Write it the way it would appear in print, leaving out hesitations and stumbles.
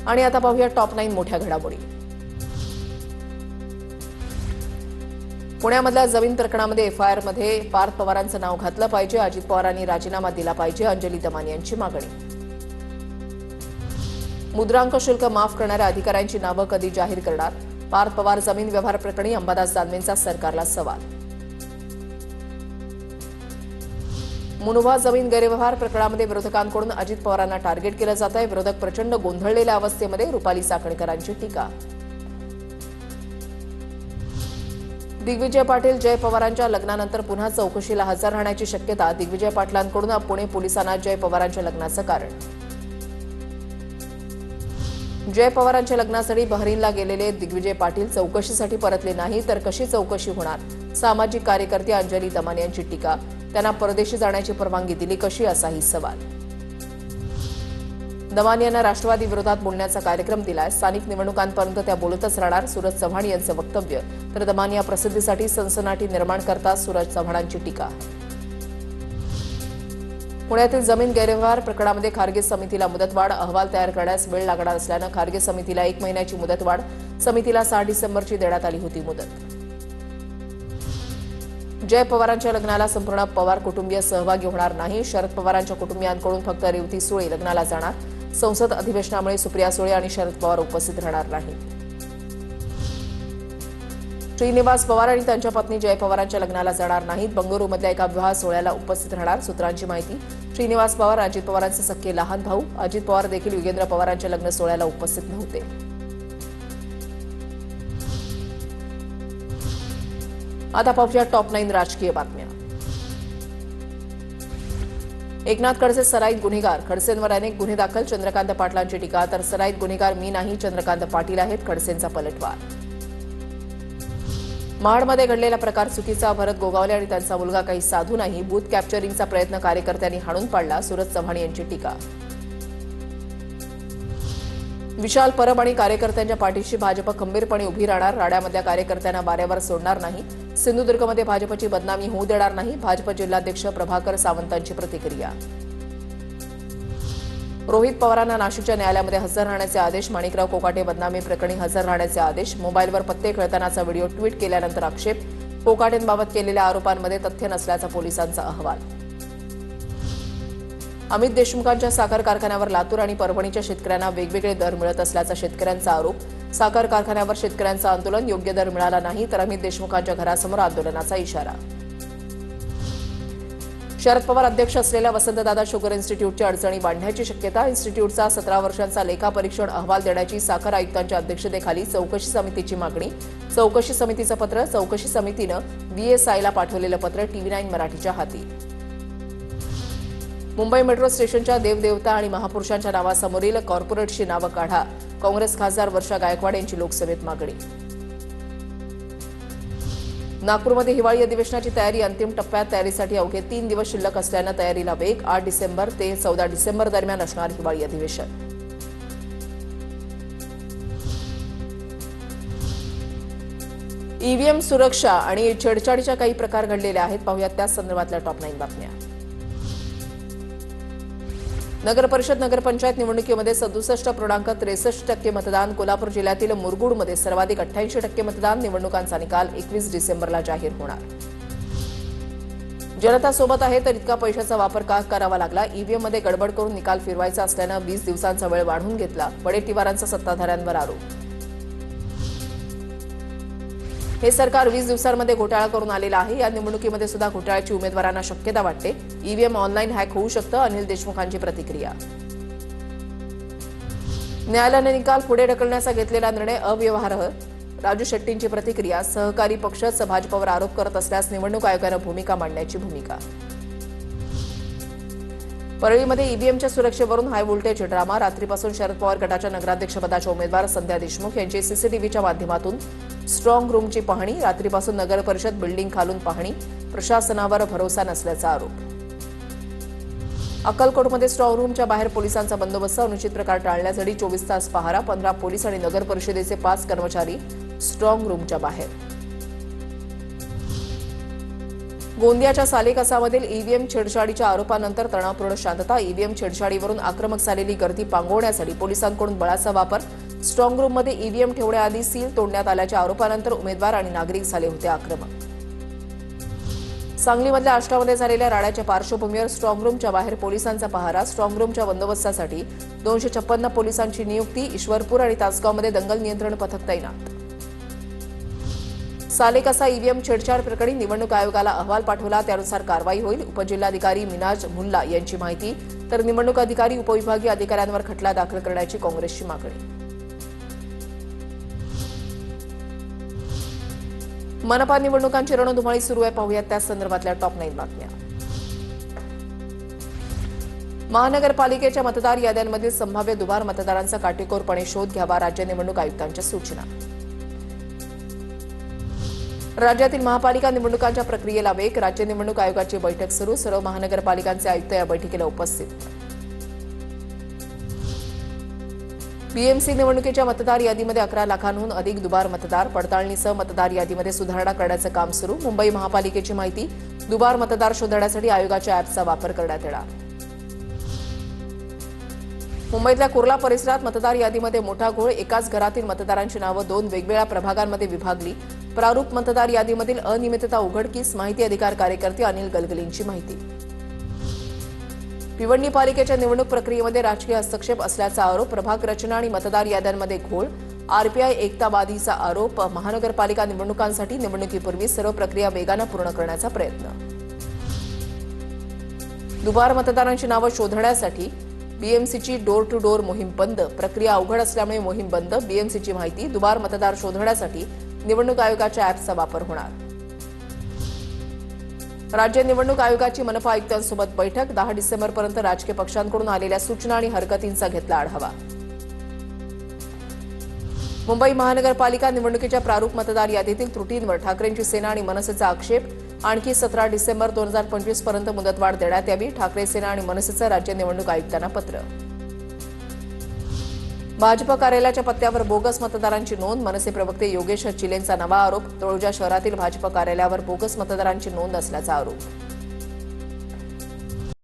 आणि आता पाहूया टॉप 9 मोठ्या घडामोडी। पुण्यामधल्या जमीन प्रकरणामध्ये एफआयआर मध्ये पार्थ पवारांचं नाव घातलं पाहिजे, अजित पवारांनी राजीनामा दिला पाहिजे, अंजली दमानी यांची मागणी। मुद्रांक शुल्क माफ करणाऱ्या अधिकाऱ्यांची नावं कधी जाहीर करणार? पार्थ पवार जमीन व्यवहार प्रकरणी अंबादास दानवेंचा सरकारला सवाल। मुनोवा जमीन गैरव्यवहार प्रकरणामध्ये विरोधकांकडून अजित पवारांना टार्गेट केलं जात आहे। विरोधक प्रचंड गोंधळलेल्या अवस्थेमध्ये, रुपाली चाकणकरांची टीका। दिग्विजय पाटील जय पवारांच्या लग्नानंतर पुन्हा चौकशीला हजर राहण्याची शक्यता। दिग्विजय पाटलांकडून पुणे पोलिसांना जय पवारांच्या लग्नाचं कारण। जय पवारांच्या लग्नासाठी बहरीनला गेलेले दिग्विजय पाटील चौकशीसाठी परतले नाही तर कशी चौकशी होणार? सामाजिक कार्यकर्ते अंजली दमानी यांची टीका। त्यांना परदेशी जाण्याची परवानगी दिली कशी, असाही सवाल। दमानी यांना राष्ट्रवादी विरोधात बोलण्याचा कार्यक्रम दिलाय। स्थानिक निवडणुकांपर्यंत त्या बोलतच राहणार, सूरज चव्हाण यांचं वक्तव्य। तर दमानी या प्रसिद्धीसाठी सनसनाटी निर्माण करतात, सूरज चव्हाणांची टीका। पुण्यातील जमीन गैरव्यवहार प्रकरणामध्ये खारगे समितीला मुदतवाढ। अहवाल तयार करण्यास वेळ लागणार असल्यानं खारगे समितीला 1 महिन्याची मुदतवाढ। समितीला 6 डिसेंबरची देण्यात आली होती मुदत। जय पवारांच्या लग्नाला संपूर्ण पवार कुटुंबीय सहभागी होणार नाही। शरद पवारांच्या कुटुंबियांकडून फक्त रेवती सुळे लग्नाला जाणार। संसद अधिवेशनामुळे सुप्रिया सुळे आणि शरद पवार उपस्थित राहणार नाहीत। श्रीनिवास पवार आणि त्यांच्या पत्नी जय पवारांच्या लग्नाला जाणार नाहीत। बंगळुरूमधल्या एका विवाह सोहळ्याला उपस्थित राहणार। सूत्रांची माहिती, श्रीनिवास पवार अजित पवारांचे सख्खे लहान भाऊ। अजित पवार देखील युगेंद्र पवारांच्या लग्न सोहळ्याला उपस्थित नव्हते। आता पाहूया टॉप 9 राजकीय बातम्या। एकनाथ खडसे सराईत गुन्हेगार, खडसेंवर अनेक गुन्हे दाखल। चंद्रकांत पाटलांची टीका। तर सराईत गुन्हेगार मी नाही, चंद्रकांत पाटील आहेत, खडसेंचा पलटवार। महाडमध्ये घडलेला प्रकार चुकीचा। भरत गोगावले आणि त्यांचा मुलगा काही साधू नाही। बूथ कॅप्चरिंगचा प्रयत्न कार्यकर्त्यांनी हाणून पाडला, सूरज चव्हाण यांची टीका। विशाल परब आणि कार्यकर्त्यांच्या पाठीशी भाजप खंबीरपणे उभी राहणार। राड्यामधल्या कार्यकर्त्यांना वाऱ्यावर सोडणार नाही। सिंधुदुर्गमध्ये भाजपची बदनामी होऊ देणार नाही। भाजप जिल्हाध्यक्ष प्रभाकर सावंतांची प्रतिक्रिया। रोहित पवारांना नाशिकच्या न्यायालयामध्ये हजर राहण्याचे आदेश। माणिकराव कोकाटे बदनामी प्रकरणी हजर राहण्याचे आदेश। मोबाईलवर पत्ते खेळतानाचा व्हिडिओ ट्विट केल्यानंतर आक्षेप। कोकाटेंबाबत केलेल्या आरोपांमध्ये तथ्य नसल्याचा पोलिसांचा अहवाल। अमित देशमुखांच्या साखर कारखान्यावर लातूर आणि परभणीच्या शेतकऱ्यांना वेगवेगळे दर मिळत असल्याचा शेतकऱ्यांचा आरोप। साखर कारखान्यावर शेतकऱ्यांचं आंदोलन, योग्य दर मिळाला नाही तर अमित देशमुखांच्या घरासमोर आंदोलनाचा इशारा। शरद पवार अध्यक्ष असलेल्या वसंतदादा शुगर इन्स्टिट्यूटच्या अडचणी वाढण्याची शक्यता। इन्स्टिट्यूटचा 17 वर्षांचा लेखापरीक्षण अहवाल देण्याची साखर आयुक्तांच्या अध्यक्षतेखाली चौकशी समितीची मागणी। चौकशी समितीचं पत्र। चौकशी समितीनं VSIला पाठवलेलं पत्र TV9 मराठीच्या हाती। मुंबई मेट्रो स्टेशनच्या देवदेवता आणि महापुरुषांच्या नावासमोरील कॉर्पोरेटची नावं काढा। काँग्रेस खासदार वर्षा गायकवाड यांची लोकसभेत मागणी। नागपूरमध्ये हिवाळी अधिवेशनाची तयारी अंतिम टप्प्यात। तयारीसाठी अवघे 3 दिवस शिल्लक असल्यानं तयारीला वेग। 8 डिसेंबर ते 14 डिसेंबर दरम्यान असणार हिवाळी अधिवेशन। ईव्हीएम सुरक्षा आणि छेडछाडीच्या काही प्रकार घडलेले आहेत, पाहूयात त्या संदर्भातल्या टॉप 9 बातम्या। नगर परिषद नगरपंचायत निवडणुकीमध्ये 67.63% मतदान। कोल्हापूर जिल्ह्यातील मुरगुडमध्ये सर्वाधिक 88% मतदान। निवडणुकांचा निकाल 21 डिसेंबरला जाहीर होणार। जनता सोबत आहे तर इतका पैशाचा वापर का करावा लागला? ईव्हीएममध्ये गडबड करून निकाल फिरवायचा असल्यानं 20 दिवसांचा वेळ वाढवून घेतला। वडेट्टीवारांचा सत्ताधाऱ्यांवर आरोप। हे सरकार 20 दिवसांमध्ये घोटाळा करून आलेलं आहे। या निवडणुकीमध्ये सुद्धा घोटाळ्याची उमेदवारांना शक्यता वाटते। ईव्हीएम ऑनलाईन हॅक होऊ शकतं, अनिल देशमुखांची प्रतिक्रिया। न्यायालयाने निकाल पुढे ढकलण्याचा घेतलेला निर्णय अव्यवहार्य, राजू शेट्टींची प्रतिक्रिया। सहकारी पक्षच भाजपवर आरोप करत असल्यास निवडणूक आयोगानं भूमिका मांडण्याची भूमिका। परळीमध्ये ईव्हीएमच्या सुरक्षेवरून हाय व्होल्टेज ड्रामा। रात्रीपासून शरद पवार गटाच्या नगराध्यक्षपदाच्या उमेदवार संध्या देशमुख यांची सीसीटीव्हीच्या माध्यमातून स्ट्रॉंग रूमची पाहणी। रात्रीपासून नगर परिषद बिल्डिंग खालून पाहणी। प्रशासनावर भरोसा नसल्याचा आरोप। अक्कलकोटमध्ये स्ट्रॉंग रूमच्या बाहेर पोलिसांचा बंदोबस्त। अनुचित प्रकार टाळण्यासाठी 24 तास पहारा। 15 पोलीस आणि नगर परिषदेचे 5 कर्मचारी स्ट्रॉंग रूमच्या बाहेर। गोंदियाच्या सालेकसामधील ईव्हीएम छेडछाडीच्या आरोपानंतर तणावपूर्ण शांतता. ईव्हीएम छेडछाडीवरून आक्रमक झालेली गर्दी पांगवण्यासाठी पोलिसांकडून बळाचा वापर. स्ट्रॉंग रूममध्ये ईव्हीएम ठेवण्याआधी सील तोडण्यात आल्याच्या आरोपानंतर उमेदवार आणि नागरिक झाले होते आक्रमक. सांगलीमधल्या आष्टामध्ये झालेल्या राड्याच्या पार्श्वभूमीवर स्ट्रॉंग रूमच्या बाहेर पोलिसांचा पहारा. स्ट्रॉंग रूमच्या बंदोबस्तासाठी 256 पोलिसांची नियुक्ती. ईश्वरपूर आणि तासगावमध्ये दंगल नियंत्रण पथक तैनात. सालेकसा ईव्हीएम छेडछाड प्रकरणी निवडणूक आयोगाला अहवाल पाठवला, त्यानुसार कारवाई होईल. उपजिल्हाधिकारी मिनाज मुल्ला यांची माहिती. तर निवडणूक अधिकारी उपविभागीय अधिकाऱ्यांवर खटला दाखल करण्याची काँग्रेसची मागणी. मनपा निवडणुकांची रणधुमाळी सुरू आहे. पाहूयात त्या संदर्भातल्या टॉप 9 बातम्या. महानगरपालिकेच्या मतदार याद्यांमधील संभाव्य दुबार मतदारांचा काटेकोरपणे शोध घ्यावा, राज्य निवडणूक आयुक्तांच्या सूचना. राज्यातील महापालिका निवडणुकांच्या प्रक्रियेला वेग. राज्य निवडणूक आयोगाची बैठक सुरू. सर्व महानगरपालिकांचे आयुक्त या बैठकीला उपस्थित. बीएमसी निवडणुकीच्या मतदार यादीमध्ये 11 लाखांहून अधिक दुबार मतदार. पडताळणीसह मतदार यादीमध्ये सुधारणा करण्याचं काम सुरू. मुंबई महापालिकेची माहिती. दुबार मतदार शोधण्यासाठी आयोगाच्या ॲपचा वापर करण्यात येणार. मुंबईतल्या कुर्ला परिसरात मतदार यादीमध्ये मोठा घोळ. एकाच घरातील मतदारांची नावं 2 वेगवेगळ्या प्रभागांमध्ये विभागली. प्रारूप मतदार यादीमधील अनियमितता उघडकीस. माहिती अधिकार कार्यकर्ते अनिल गलगलींची माहिती. भिवंडी पालिकेच्या निवडणूक प्रक्रियेमध्ये राजकीय हस्तक्षेप असल्याचा आरोप. प्रभाग रचना आणि मतदार याद्यांमध्ये घोळ. आरपीआय एकतावादीचा आरोप. महानगरपालिका निवडणुकांसाठी निवडणुकीपूर्वी सर्व प्रक्रिया वेगानं पूर्ण करण्याचा प्रयत्न. दुबार मतदारांची नावं शोधण्यासाठी बीएमसीची डोर टू डोर मोहीम बंद. प्रक्रिया अवघड असल्यामुळे मोहीम बंद. बीएमसीची माहिती. दुबार मतदार शोधण्यासाठी निवडणूक आयोगाच्या ॲपचा वापर होणार. राज्य निवडणूक आयोगाची मनपा आयुक्तांसोबत बैठक. 10 डिसेंबरपर्यंत राजकीय पक्षांकडून आलेल्या सूचना आणि हरकतींचा घेतला आढावा. मुंबई महानगरपालिका निवडणुकीच्या प्रारूप मतदार यादीतील त्रुटींवर ठाकरेंची सेना आणि मनसेचा आक्षेप. आणखी 17 डिसेंबर 2025 पर्यंत मुदतवाढ देण्यात यावी. ठाकरे सेना आणि मनसेचं राज्य निवडणूक आयुक्तांना पत्र. भाजप कार्यालयाच्या पत्त्यावर बोगस मतदारांची नोंद. मनसे प्रवक्ते योगेश चिलेंचा नवा आरोप. तळोजा शहरातील भाजप कार्यालयावर बोगस मतदारांची नोंद असल्याचा आरोप.